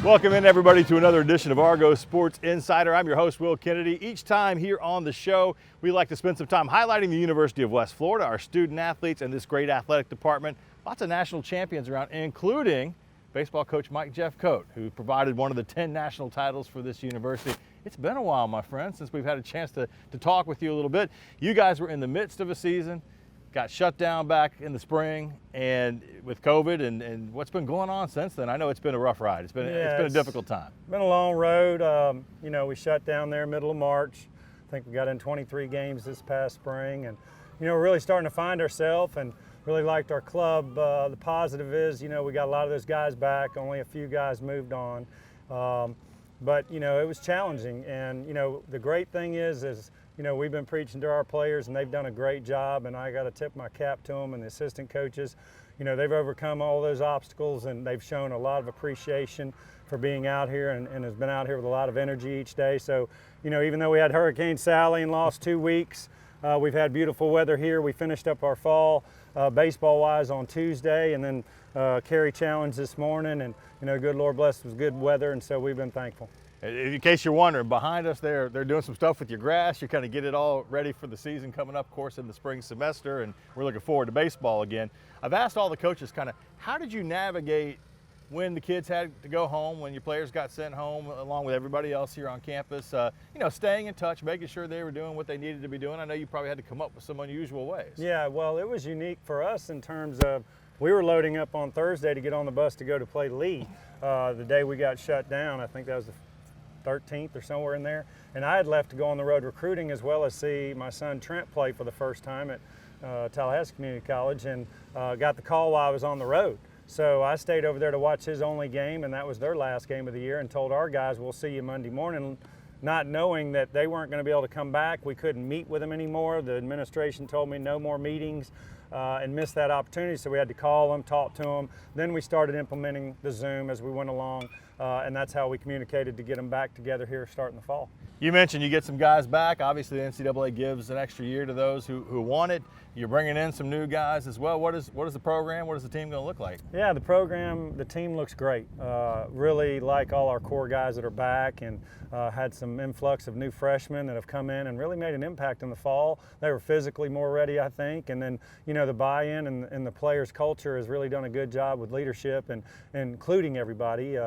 Welcome in, everybody, to another edition of Argo Sports Insider. I'm your host, Will Kennedy. Each time here on the show, we like to spend some time highlighting the University of West Florida, our student athletes, and this great athletic department. Lots of national champions around, including baseball coach Mike Jeffcoat, who provided one of the 10 national titles for this university. It's been a while, my friend, since we've had a chance to talk with you a little bit. You guys were in the midst of a season, got shut down back in the spring, and with COVID and what's been going on since then, I know it's been a rough ride. It's been a difficult time. Been a long road. We shut down there middle of March. I think we got in 23 games this past spring, and we're really starting to find ourselves and really liked our club. The positive is, we got a lot of those guys back. Only a few guys moved on, but it was challenging. And the great thing is we've been preaching to our players, and they've done a great job, and I got to tip my cap to them and the assistant coaches. They've overcome all those obstacles, and they've shown a lot of appreciation for being out here and has been out here with a lot of energy each day. So, even though we had Hurricane Sally and lost 2 weeks, we've had beautiful weather here. We finished up our fall baseball-wise on Tuesday, and then Carry Challenge this morning, and good Lord bless, it was good weather, and so we've been thankful. In case you're wondering, behind us they're doing some stuff with your grass. You kind of get it all ready for the season coming up, of course, in the spring semester, and we're looking forward to baseball again. I've asked all the coaches kind of, how did you navigate when the kids had to go home, when your players got sent home along with everybody else here on campus, staying in touch, making sure they were doing what they needed to be doing? I know you probably had to come up with some unusual ways. Yeah, well, it was unique for us in terms of we were loading up on Thursday to get on the bus to go to play Lee the day we got shut down. I think that was the 13th or somewhere in there, and I had left to go on the road recruiting as well as see my son Trent play for the first time at Tallahassee Community College, and got the call while I was on the road. So I stayed over there to watch his only game, and that was their last game of the year, and told our guys, we'll see you Monday morning, not knowing that they weren't going to be able to come back. We couldn't meet with them anymore. The administration told me no more meetings, and missed that opportunity, so we had to call them, talk to them. Then we started implementing the Zoom as we went along, and that's how we communicated to get them back together here starting the fall. You mentioned you get some guys back. Obviously, the NCAA gives an extra year to those who want it. You're bringing in some new guys as well. What is the program? What is the team going to look like? Yeah, the team looks great. Really like all our core guys that are back, and had some influx of new freshmen that have come in and really made an impact in the fall. They were physically more ready, I think, and then the buy-in and the players' culture has really done a good job with leadership and including everybody.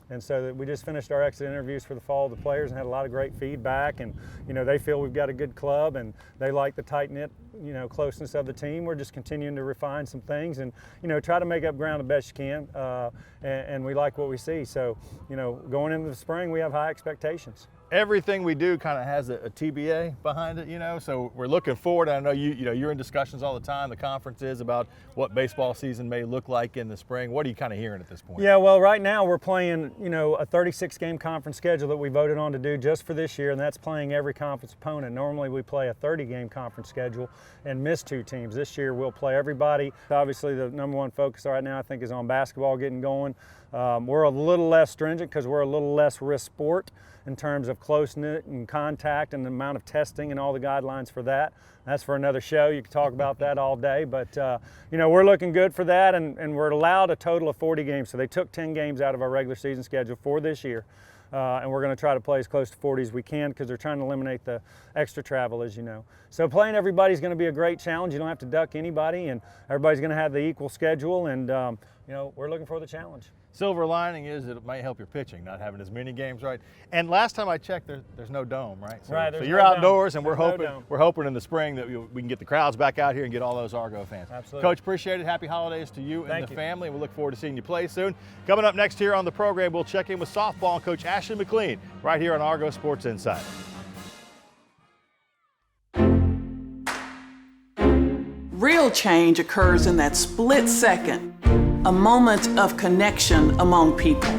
And so that we just finished our exit interviews for the fall of the players and had a lot of great feedback, and they feel we've got a good club, and they like the tight-knit closeness of the team. We're just continuing to refine some things and try to make up ground the best you can, and we like what we see. So going into the spring, we have high expectations. Everything we do kind of has a TBA behind it, so we're looking forward. I know you're in discussions all the time, the conferences, about what baseball season may look like in the spring. What are you kind of hearing at this point? Yeah, well, right now we're playing, a 36-game conference schedule that we voted on to do just for this year, and that's playing every conference opponent. Normally we play a 30-game conference schedule and miss 2 teams. This year we'll play everybody. Obviously the number one focus right now I think is on basketball getting going. We're a little less stringent because we're a little less risk sport in terms of close-knit and contact and the amount of testing and all the guidelines for that. That's for another show. You can talk about that all day, but we're looking good for that, and we're allowed a total of 40 games. So they took 10 games out of our regular season schedule for this year, and we're going to try to play as close to 40 as we can because they're trying to eliminate the extra travel, as you know. So playing everybody's going to be a great challenge. You don't have to duck anybody, and everybody's going to have the equal schedule, and we're looking for the challenge. Silver lining is it might help your pitching, not having as many games, right? And last time I checked, there's no dome, right? So, right. So you're outdoors, and we're hoping in the spring that we can get the crowds back out here and get all those Argo fans. Absolutely. Coach, appreciate it. Happy holidays to you and the family. We look forward to seeing you play soon. Coming up next here on the program, we'll check in with softball coach Ashliegh McLean right here on Argo Sports Insider. Real change occurs in that split second, a moment of connection among people.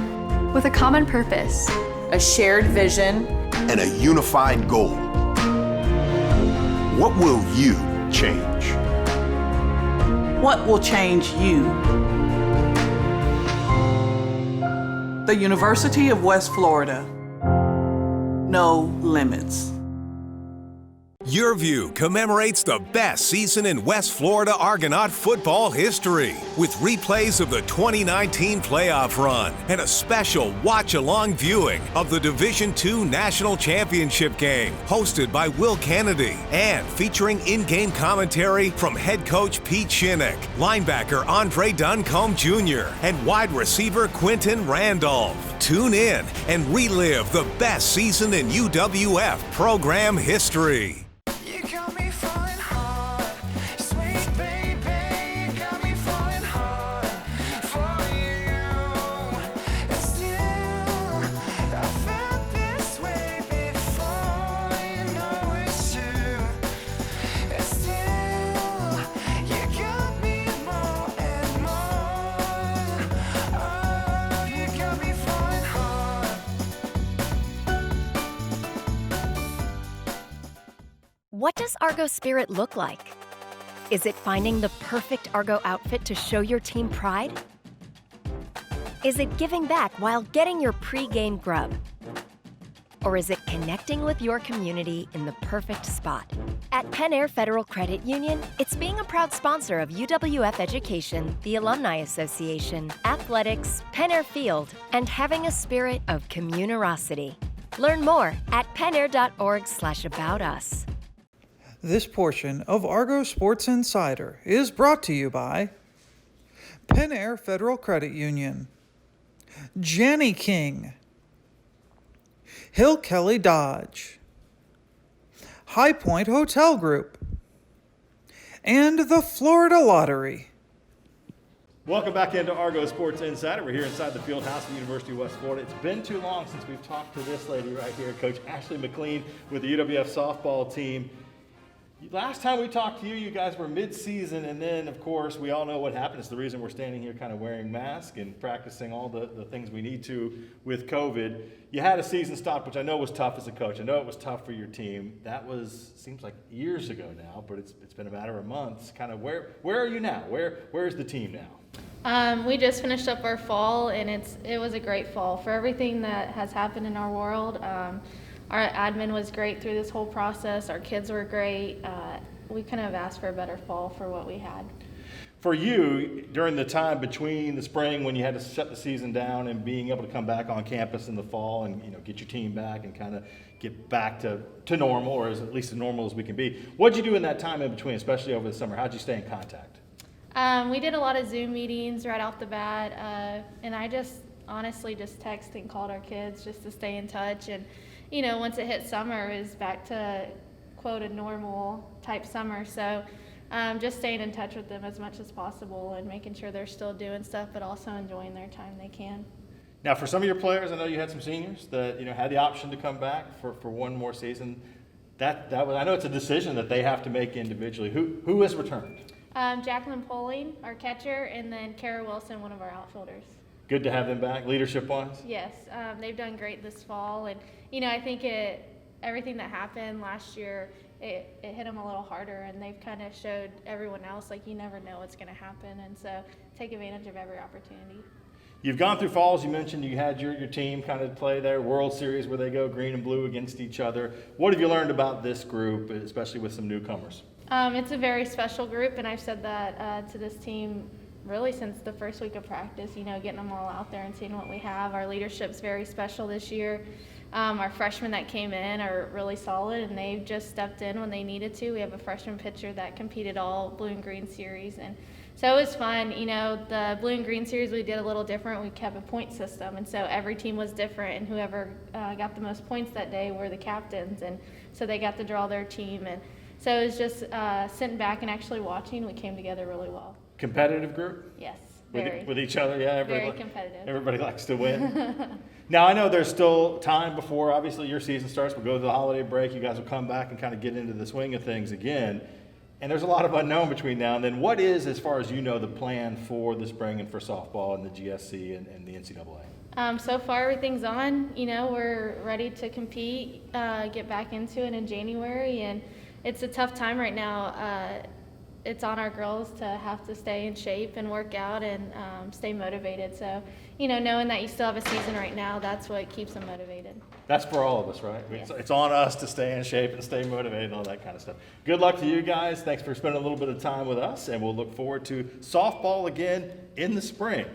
With a common purpose, a shared vision, and a unified goal. What will you change? What will change you? The University of West Florida. No limits. Your View commemorates the best season in West Florida Argonaut football history with replays of the 2019 playoff run and a special watch-along viewing of the Division II National Championship game hosted by Will Kennedy and featuring in-game commentary from head coach Pete Shinnick, linebacker Andre Duncombe Jr., and wide receiver Quentin Randolph. Tune in and relive the best season in UWF program history. What does Argo spirit look like? Is it finding the perfect Argo outfit to show your team pride? Is it giving back while getting your pre-game grub? Or is it connecting with your community in the perfect spot? At Penn Air Federal Credit Union, it's being a proud sponsor of UWF Education, the Alumni Association, athletics, Penn Air Field, and having a spirit of communerosity. Learn more at pennair.org/aboutus. This portion of Argo Sports Insider is brought to you by Penn Air Federal Credit Union, Jenny King, Hill Kelly Dodge, High Point Hotel Group, and the Florida Lottery. Welcome back into Argo Sports Insider. We're here inside the field house at the University of West Florida. It's been too long since we've talked to this lady right here, Coach Ashliegh McLean with the UWF softball team. Last time we talked to you, you guys were mid-season, and then, of course, we all know what happened. It's the reason we're standing here kind of wearing masks and practicing all the things we need to with COVID. You had a season stop, which I know was tough as a coach. I know it was tough for your team. That seems like years ago now, but it's been a matter of months. Kind of where are you now? Where's the team now? We just finished up our fall, and it was a great fall for everything that has happened in our world. Our admin was great through this whole process. Our kids were great. We couldn't have asked for a better fall for what we had. For you, during the time between the spring when you had to shut the season down and being able to come back on campus in the fall and get your team back and kind of get back to normal, or at least as normal as we can be, what did you do in that time in between, especially over the summer? How did you stay in contact? We did a lot of Zoom meetings right off the bat, and I just honestly just texted and called our kids just to stay in touch. And once it hit summer, it was back to, quote, a normal type summer. So just staying in touch with them as much as possible and making sure they're still doing stuff, but also enjoying their time they can. Now, for some of your players, I know you had some seniors that had the option to come back for one more season. That was, I know it's a decision that they have to make individually. Who has returned? Jacqueline Poling, our catcher, and then Kara Wilson, one of our outfielders. Good to have them back, leadership-wise? Yes, they've done great this fall, and I think everything that happened last year, it hit them a little harder, and they've kind of showed everyone else you never know what's going to happen, and so take advantage of every opportunity. You've gone through falls. You mentioned you had your team kind of play their World Series where they go green and blue against each other. What have you learned about this group, especially with some newcomers? It's a very special group, and I've said that to this team really since the first week of practice, getting them all out there and seeing what we have. Our leadership's very special this year. Our freshmen that came in are really solid, and they've just stepped in when they needed to. We have a freshman pitcher that competed all blue and green series, and so it was fun. The blue and green series we did a little different. We kept a point system, and so every team was different, and whoever got the most points that day were the captains, and so they got to draw their team. And so it was just sitting back and actually watching. We came together really well. Competitive group? Yes, very. With each other, yeah. Very competitive. Everybody likes to win. Now, I know there's still time before, obviously, your season starts. We'll go to the holiday break. You guys will come back and kind of get into the swing of things again. And there's a lot of unknown between now and then. What is, as far as you know, the plan for the spring and for softball and the GSC and the NCAA? So far, everything's on. We're ready to compete, get back into it in January. And it's a tough time right now. It's on our girls to have to stay in shape and work out and stay motivated. So, knowing that you still have a season right now, that's what keeps them motivated. That's for all of us, right? It's on us to stay in shape and stay motivated and all that kind of stuff. Good luck to you guys. Thanks for spending a little bit of time with us, and we'll look forward to softball again in the spring.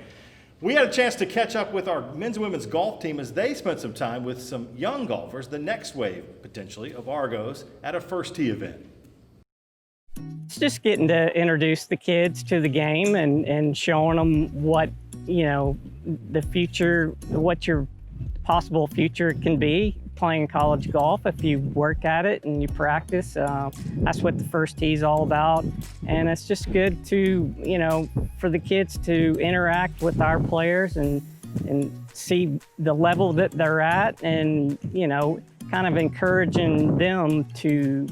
We had a chance to catch up with our men's and women's golf team as they spent some time with some young golfers, the next wave, potentially, of Argos at a first tee event. It's just getting to introduce the kids to the game and showing them what, the future, what your possible future can be playing college golf if you work at it and you practice. That's what the first tee is all about. And it's just good to, for the kids to interact with our players and see the level that they're at and, kind of encouraging them to,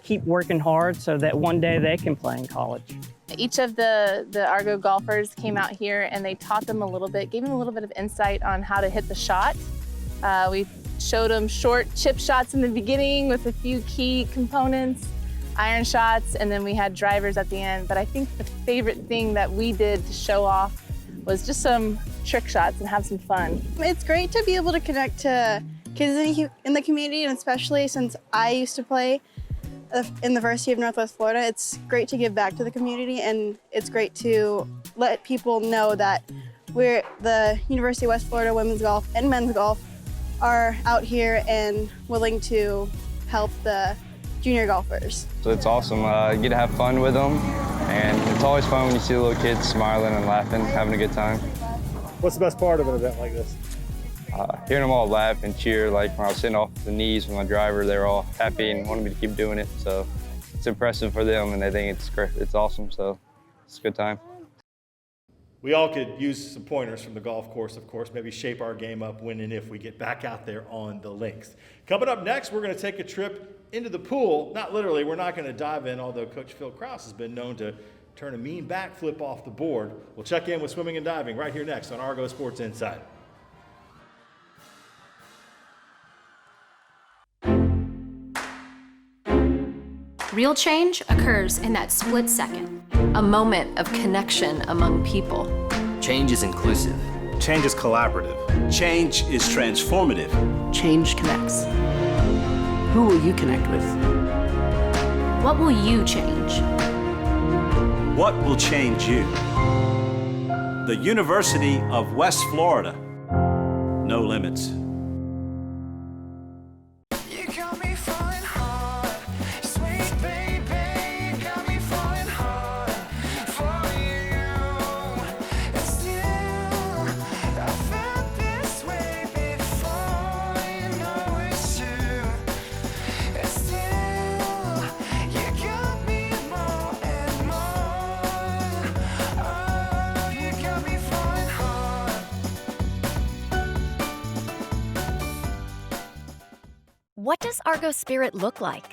keep working hard so that one day they can play in college. Each of the Argo golfers came out here and they taught them a little bit, gave them a little bit of insight on how to hit the shot. We showed them short chip shots in the beginning with a few key components, iron shots, and then we had drivers at the end. But I think the favorite thing that we did to show off was just some trick shots and have some fun. It's great to be able to connect to kids in the community, and especially since I used to play in the University of Northwest Florida, it's great to give back to the community, and it's great to let people know that we're the University of West Florida women's golf and men's golf are out here and willing to help the junior golfers. So it's awesome. You get to have fun with them, and it's always fun when you see the little kids smiling and laughing, having a good time. What's the best part of an event like this? Hearing them all laugh and cheer, like when I was sitting off the knees with my driver, they were all happy and wanted me to keep doing it. So it's impressive for them, and they think it's great. It's awesome, so it's a good time. We all could use some pointers from the golf course, of course, maybe shape our game up when and if we get back out there on the links. Coming up next, we're going to take a trip into the pool. Not literally, we're not going to dive in, although Coach Phil Kraus has been known to turn a mean backflip off the board. We'll check in with swimming and diving right here next on Argo Sports Insider. Real change occurs in that split second. A moment of connection among people. Change is inclusive. Change is collaborative. Change is transformative. Change connects. Who will you connect with? What will you change? What will change you? The University of West Florida. No limits. What does Argo spirit look like?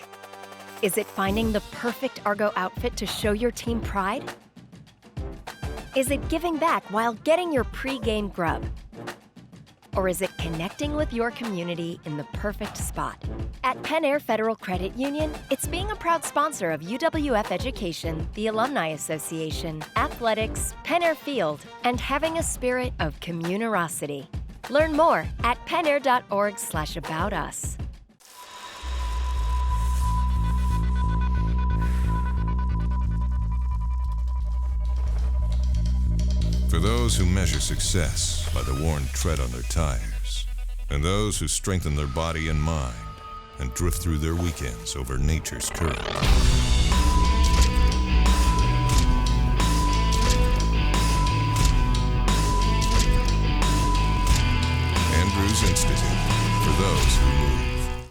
Is it finding the perfect Argo outfit to show your team pride? Is it giving back while getting your pre-game grub? Or is it connecting with your community in the perfect spot? At Penn Air Federal Credit Union, it's being a proud sponsor of UWF Education, the Alumni Association, athletics, Penn Air Field, and having a spirit of communerosity. Learn more at pennair.org/aboutus. For those who measure success by the worn tread on their tires, and those who strengthen their body and mind and drift through their weekends over nature's current. Andrews Institute, for those who move.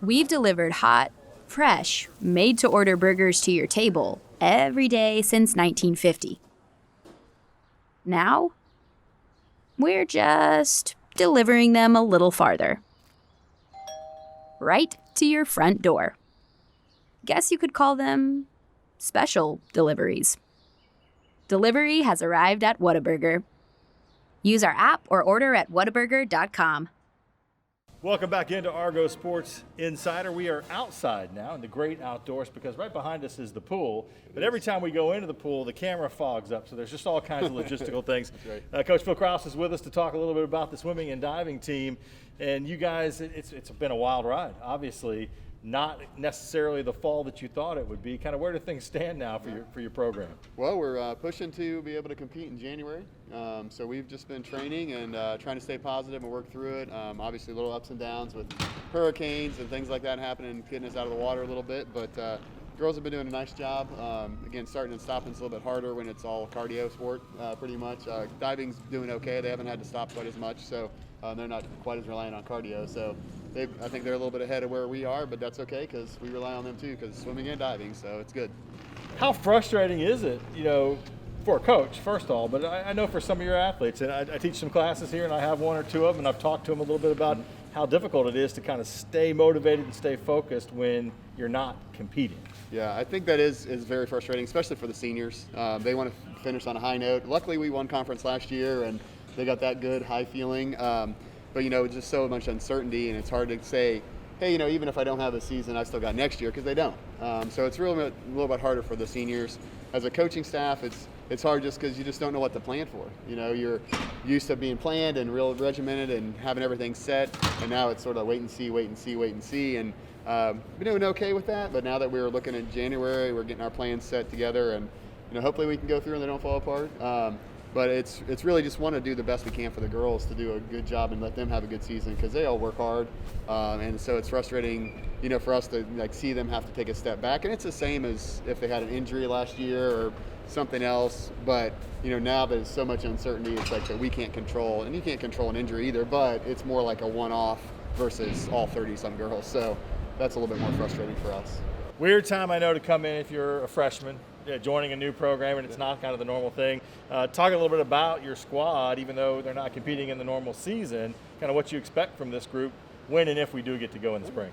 We've delivered hot, fresh, made-to-order burgers to your table every day since 1950. Now, we're just delivering them a little farther. Right to your front door. Guess you could call them special deliveries. Delivery has arrived at Whataburger. Use our app or order at whataburger.com. Welcome back into Argo Sports Insider. We are outside now in the great outdoors because right behind us is the pool. But every time we go into the pool, the camera fogs up, so there's just all kinds of logistical things. Right. Coach Phil Kraus is with us to talk a little bit about the swimming and diving team. And you guys, it's been a wild ride, obviously. Not necessarily the fall that you thought it would be. Kind of where do things stand now for your program? Well, we're pushing to be able to compete in January. So we've just been training and trying to stay positive and work through it. Obviously, little ups and downs with hurricanes and things like that happening, getting us out of the water a little bit. But girls have been doing a nice job. Again, starting and stopping's a little bit harder when it's all cardio sport, pretty much. Diving's doing okay. They haven't had to stop quite as much, so they're not quite as reliant on cardio. So I think they're a little bit ahead of where we are, but that's okay because we rely on them too because swimming and diving, so it's good. How frustrating is it, for a coach, first of all, but I know for some of your athletes, and I teach some classes here and I have one or two of them, and I've talked to them a little bit about how difficult it is to kind of stay motivated and stay focused when you're not competing. Yeah, I think that is very frustrating, especially for the seniors. They want to finish on a high note. Luckily, we won conference last year, and they got that good high feeling. But it's just so much uncertainty, and it's hard to say, hey, even if I don't have a season, I still got next year, because they don't. So it's really a little bit harder for the seniors. As a coaching staff, it's hard just because you just don't know what to plan for. You're used to being planned and real regimented and having everything set, and now it's sort of wait and see. And we're doing okay with that, but now that we're looking at January, we're getting our plans set together, and hopefully we can go through and they don't fall apart. But it's really just want to do the best we can for the girls to do a good job and let them have a good season because they all work hard, and so it's frustrating, for us to see them have to take a step back. And it's the same as if they had an injury last year or something else. But now there's so much uncertainty, it's like that we can't control, and you can't control an injury either. But it's more like a one-off versus all 30-some girls. So that's a little bit more frustrating for us. Weird time, I know, to come in if you're a freshman. Joining a new program, and it's not kind of the normal thing. Talk a little bit about your squad, even though they're not competing in the normal season, kind of what you expect from this group when and if we do get to go in the spring.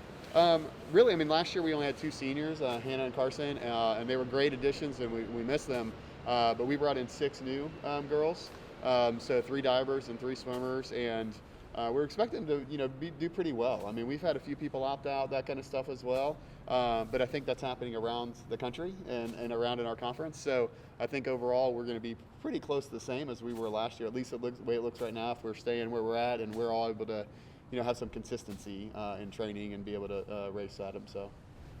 Really, last year we only had two seniors, Hannah and Carson, and they were great additions, and we missed them. But we brought in 6 new girls, so 3 divers and 3 swimmers, and we're expecting them to do pretty well. We've had a few people opt out, that kind of stuff as well. But I think that's happening around the country and around in our conference. So I think overall we're going to be pretty close to the same as we were last year. At least the way it looks right now, if we're staying where we're at and we're all able to, have some consistency in training and be able to race at them. So.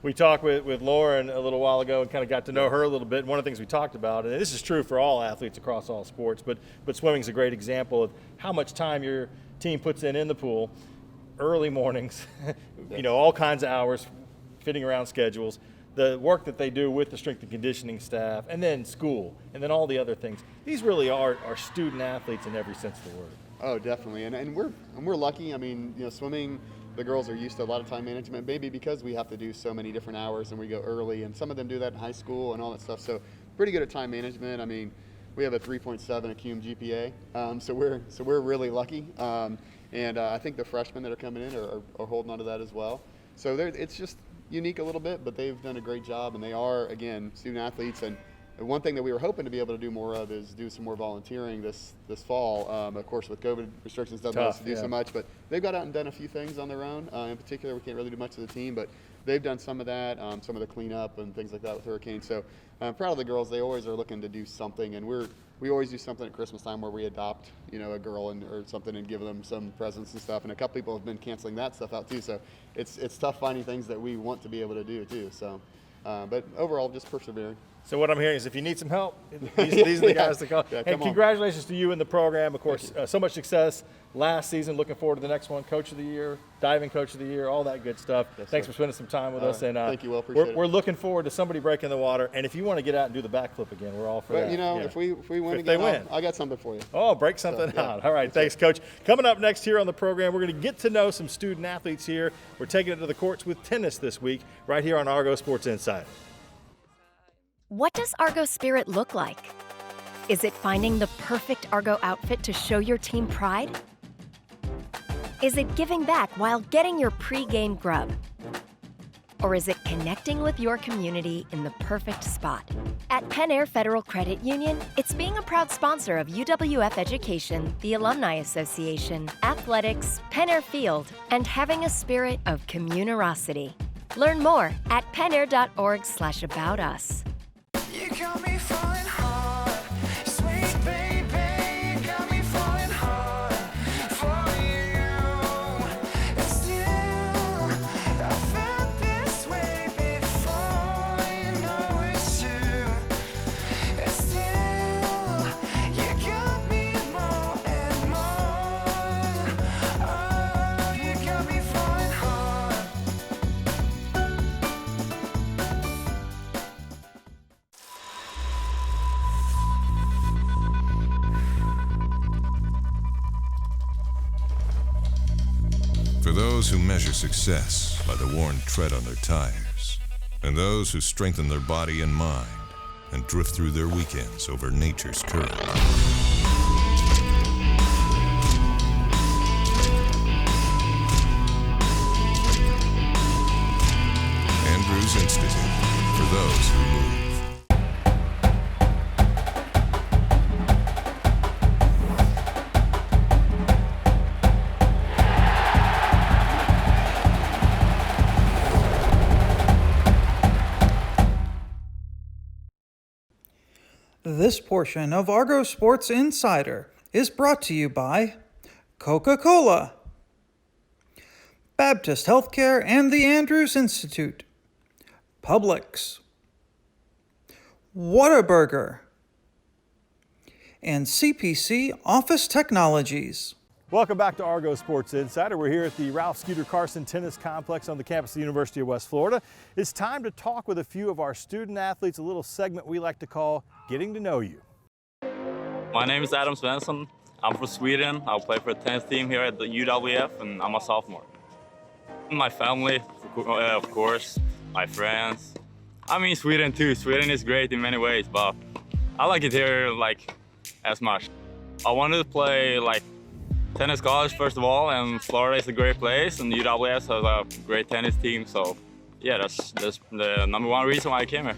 We talked with Lauren a little while ago and kind of got to know her a little bit. One of the things we talked about, and this is true for all athletes across all sports, but swimming's a great example of how much time your team puts in the pool, early mornings, all kinds of hours, fitting around schedules, the work that they do with the strength and conditioning staff, and then school, and then all the other things. These really are student athletes in every sense of the word. Oh, definitely, and we're lucky. Swimming, the girls are used to a lot of time management, maybe because we have to do so many different hours and we go early, and some of them do that in high school and all that stuff. So pretty good at time management. We have a 3.7 ACUM GPA, so we're really lucky. And I think the freshmen that are coming in are holding on to that as well. So it's just unique a little bit, but they've done a great job, and they are, again, student athletes. And one thing that we were hoping to be able to do more of is do some more volunteering this fall. Of course, with COVID restrictions, doesn't allow us to do so much, but they've got out and done a few things on their own. In particular, we can't really do much of the team, but they've done some of that, some of the cleanup and things like that with hurricanes. So I'm proud of the girls. They always are looking to do something, and we always do something at Christmas time where we adopt, a girl or something and give them some presents and stuff. And a couple people have been canceling that stuff out too. So it's tough finding things that we want to be able to do too. So, but overall, just persevering. So what I'm hearing is if you need some help, these are the guys to call. Yeah, and congratulations to you and the program. Of course, so much success last season. Looking forward to the next one. Coach of the Year, diving coach of the year, all that good stuff. Yes, Thanks sir. for spending some time with us. And thank you, Will. Appreciate it. We're looking forward to somebody breaking the water. And if you want to get out and do the backflip again, we're all for that. If we win if they again, win. I got something for you. Oh, break something out. All right, thanks, Coach. Coming up next here on the program, we're going to get to know some student athletes here. We're taking it to the courts with tennis this week, right here on Argo Sports Insider. What does Argo spirit look like? Is it finding the perfect Argo outfit to show your team pride? Is it giving back while getting your pre-game grub? Or is it connecting with your community in the perfect spot? At Penn Air Federal Credit Union, it's being a proud sponsor of UWF Education, the Alumni Association, athletics, Penn Air Field, and having a spirit of communerosity. Learn more at pennair.org/aboutus. You got me falling hard, sweet baby, you got me falling hard for you. And still, I felt this way before, you know it's true. And still, you got me more and more. Oh, you got me falling hard. For those who measure success by the worn tread on their tires, and those who strengthen their body and mind and drift through their weekends over nature's current. Andrews Institute, for those who move. This portion of Argo Sports Insider is brought to you by Coca-Cola, Baptist Healthcare and the Andrews Institute, Publix, Whataburger, and CPC Office Technologies. Welcome back to Argo Sports Insider. We're here at the Ralph Skeeter Carson Tennis Complex on the campus of the University of West Florida. It's time to talk with a few of our student athletes, a little segment we like to call Getting to Know You. My name is Adam Svensson. I'm from Sweden. I play for the tennis team here at the UWF, and I'm a sophomore. My family, of course, my friends. I mean Sweden too. Sweden is great in many ways, but I like it here as much. I wanted to play tennis college first of all, and Florida is a great place, and UWS has a great tennis team, so yeah, that's the number one reason why I came here.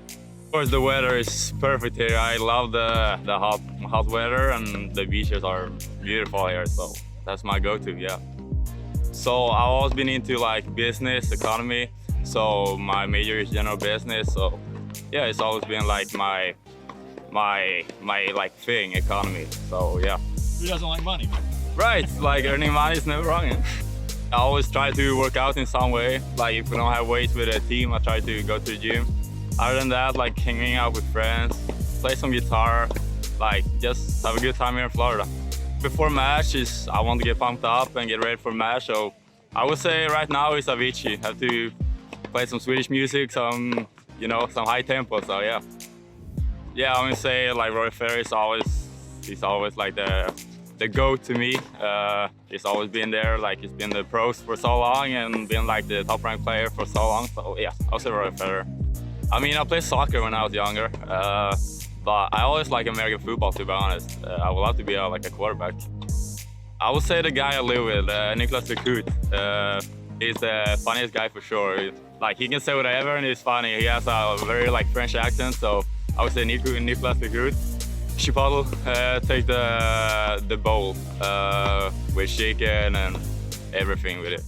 Of course, the weather is perfect here. I love the hot weather, and the beaches are beautiful here, so that's my go-to, yeah. So I've always been into business, economy, so my major is general business, so yeah, it's always been my thing, economy, so yeah. Who doesn't like money? Right, earning money is never wrong. I always try to work out in some way. If we don't have weights with a team, I try to go to the gym. Other than that, hanging out with friends, play some guitar, just have a good time here in Florida. Before match I want to get pumped up and get ready for match, so I would say right now it's Avicii. Have to play some Swedish music, some high tempo, so yeah. Yeah, I'm gonna say Rory Federer is always the GOAT to me. He's always been there, he's been the pros for so long and been the top ranked player for so long, so yeah, I'll say Rory Federer. I mean, I played soccer when I was younger, but I always like American football, to be honest. I would love to be a quarterback. I would say the guy I live with, Niklas Lekut. He's the funniest guy for sure. He can say whatever and he's funny. He has a very French accent, so I would say Niklas Lekut. Chipotle, take the bowl with chicken and everything with it.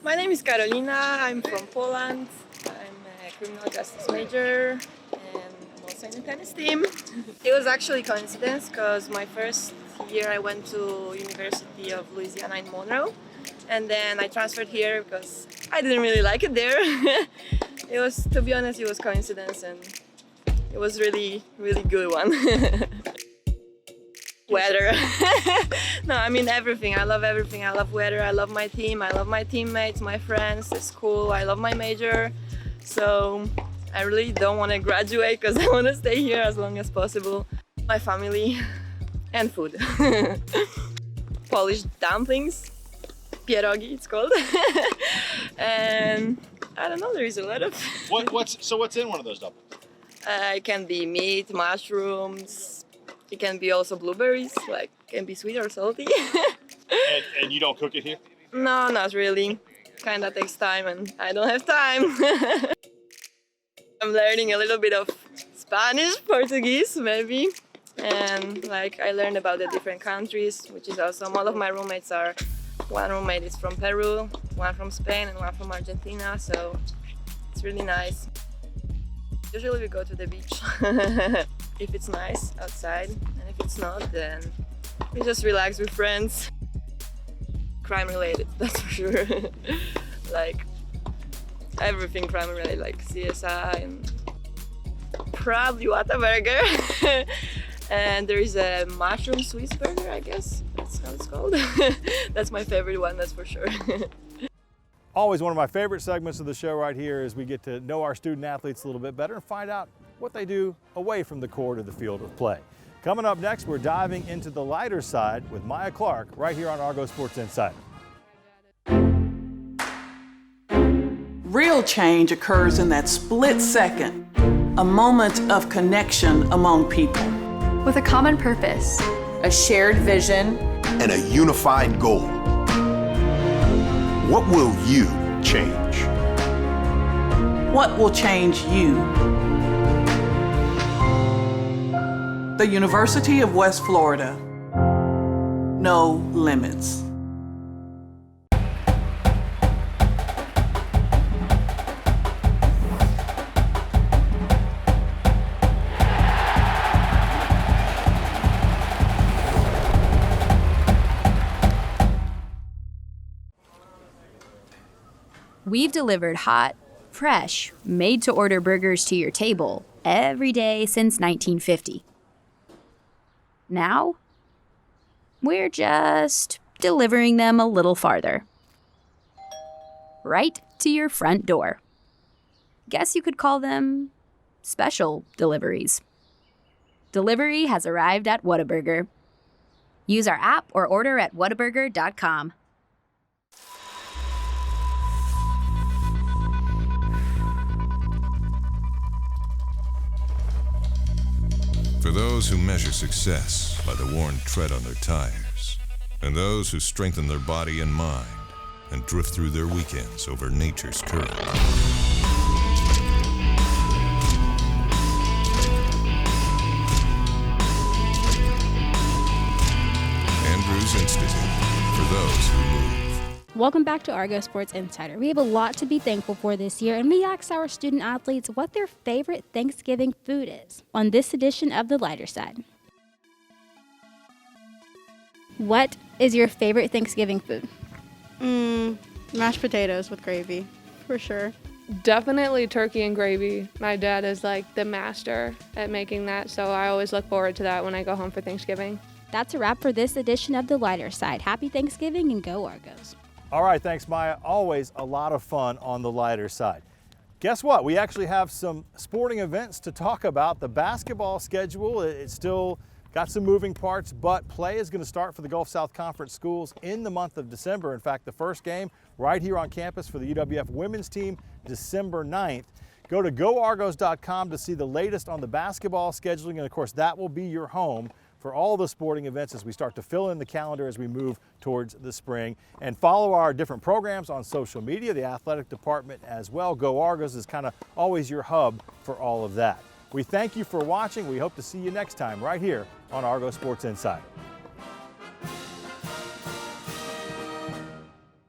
My name is Carolina. I'm from Poland. I'm a criminal justice major and I'm also in the tennis team. It was actually a coincidence because my first year I went to University of Louisiana in Monroe, and then I transferred here because I didn't really like it there. It was, to be honest, it was coincidence, and it was really, really good one. Weather. No, I mean everything. I love everything. I love weather. I love my team. I love my teammates, my friends, the school. I love my major. So I really don't want to graduate because I want to stay here as long as possible. My family and food. Polish dumplings. Pierogi, it's called. And I don't know, there is a lot of... What's in one of those dumplings? It can be meat, mushrooms. It can be also blueberries, can be sweet or salty. and you don't cook it here? No, not really. kind of takes time and I don't have time. I'm learning a little bit of Spanish, Portuguese maybe, and like I learned about the different countries, which is awesome. All of my roommates are, one roommate is from Peru, one from Spain and one from Argentina, so it's really nice. Usually we go to the beach if it's nice outside, and if it's not, then we just relax with friends. Crime related, that's for sure. Like everything crime related, like CSI and probably Whataburger. And there is a mushroom Swiss burger, I guess that's how it's called. That's my favorite one, that's for sure. Always one of my favorite segments of the show right here is we get to know our student athletes a little bit better and find out what they do away from the court or the field of play. Coming up next, we're diving into the lighter side with Maya Clark right here on Argo Sports Insider. Real change occurs in that split second, a moment of connection among people. With a common purpose, A shared vision, and a unified goal. What will you change? What will change you? The University of West Florida. No limits. We've delivered hot, fresh, made-to-order burgers to your table every day since 1950. Now, we're just delivering them a little farther. Right to your front door. Guess you could call them special deliveries. Delivery has arrived at Whataburger. Use our app or order at whataburger.com. For those who measure success by the worn tread on their tires, and those who strengthen their body and mind and drift through their weekends over nature's current. Andrews Institute, for those who move. Welcome back to Argo Sports Insider. We have a lot to be thankful for this year, and we asked our student athletes what their favorite Thanksgiving food is on this edition of The Lighter Side. What is your favorite Thanksgiving food? Mashed potatoes with gravy, for sure. Definitely turkey and gravy. My dad is like the master at making that, so I always look forward to that when I go home for Thanksgiving. That's a wrap for this edition of The Lighter Side. Happy Thanksgiving and go Argos. All right, thanks, Maya. Always a lot of fun on the lighter side. Guess what? We actually have some sporting events to talk about. The basketball schedule, it's still got some moving parts, but play is going to start for the Gulf South Conference schools in the month of December. In fact, the first game right here on campus for the UWF women's team, December 9th. Go to goargos.com to see the latest on the basketball scheduling, and of course, that will be your home for all the sporting events as we start to fill in the calendar as we move towards the spring. And follow our different programs on social media, the athletic department as well. Go Argos is kind of always your hub for all of that. We thank you for watching. We hope to see you next time right here on Argo Sports Insider.